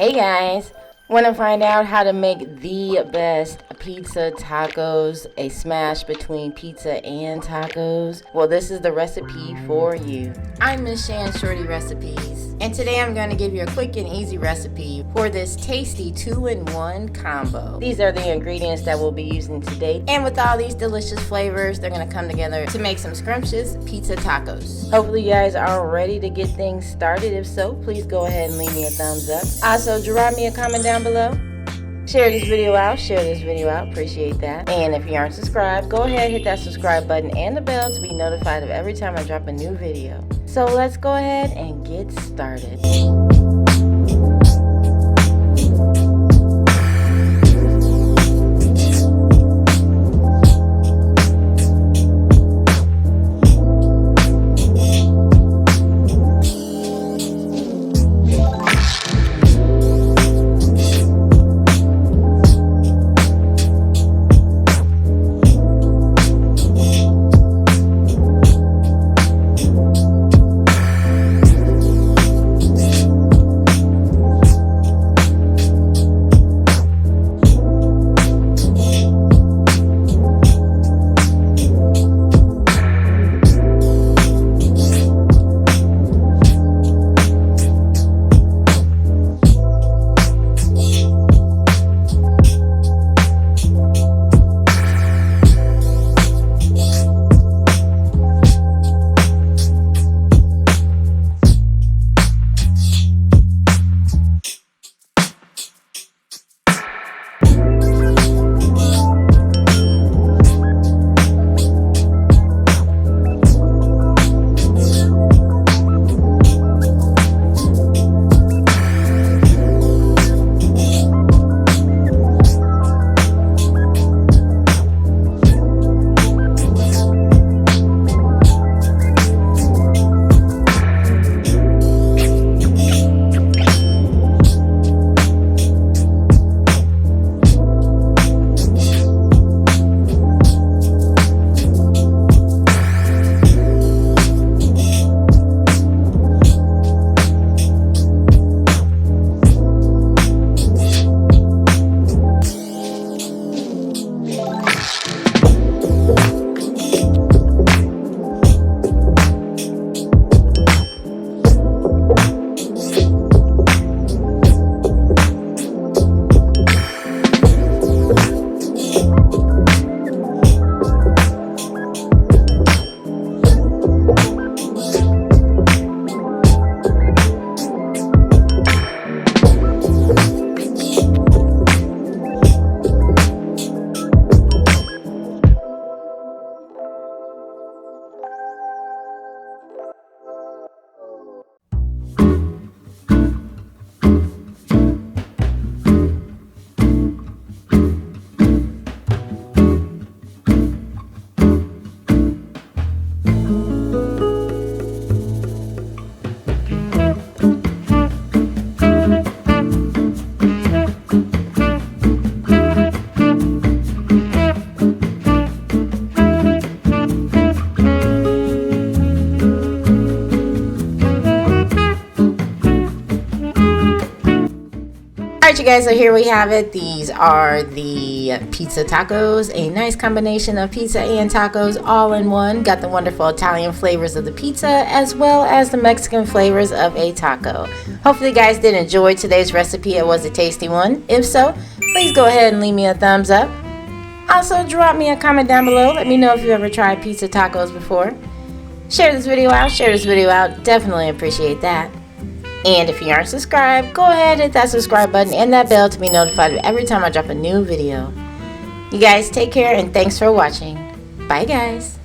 Hey guys, want to find out how to make the best pizza tacos, a smash between pizza and tacos? Well, this is the recipe for you. I'm Miss Shan Shorty Recipes, and today I'm going to give you a quick and easy recipe for this tasty 2-in-1 combo. These are the ingredients that we'll be using today, and with all these delicious flavors, they're going to come together to make some scrumptious pizza tacos. Hopefully you guys are ready to get things started. If so, please go ahead and leave me a thumbs up. Also, drop me a comment down below. Share this video out, appreciate that. And if you aren't subscribed, go ahead, hit that subscribe button and the bell to be notified of every time I drop a new video. So let's go ahead and get started. Alright you guys, so here we have it. These are the pizza tacos, a nice combination of pizza and tacos all in one. Got the wonderful Italian flavors of the pizza as well as the Mexican flavors of a taco. Hopefully you guys did enjoy today's recipe. It was a tasty one. If so, please go ahead and leave me a thumbs up. Also, drop me a comment down below. Let me know if you ever tried pizza tacos before. Share this video out, definitely appreciate that. And if you aren't subscribed, go ahead and hit that subscribe button and that bell to be notified every time I drop a new video. You guys take care and thanks for watching. Bye guys.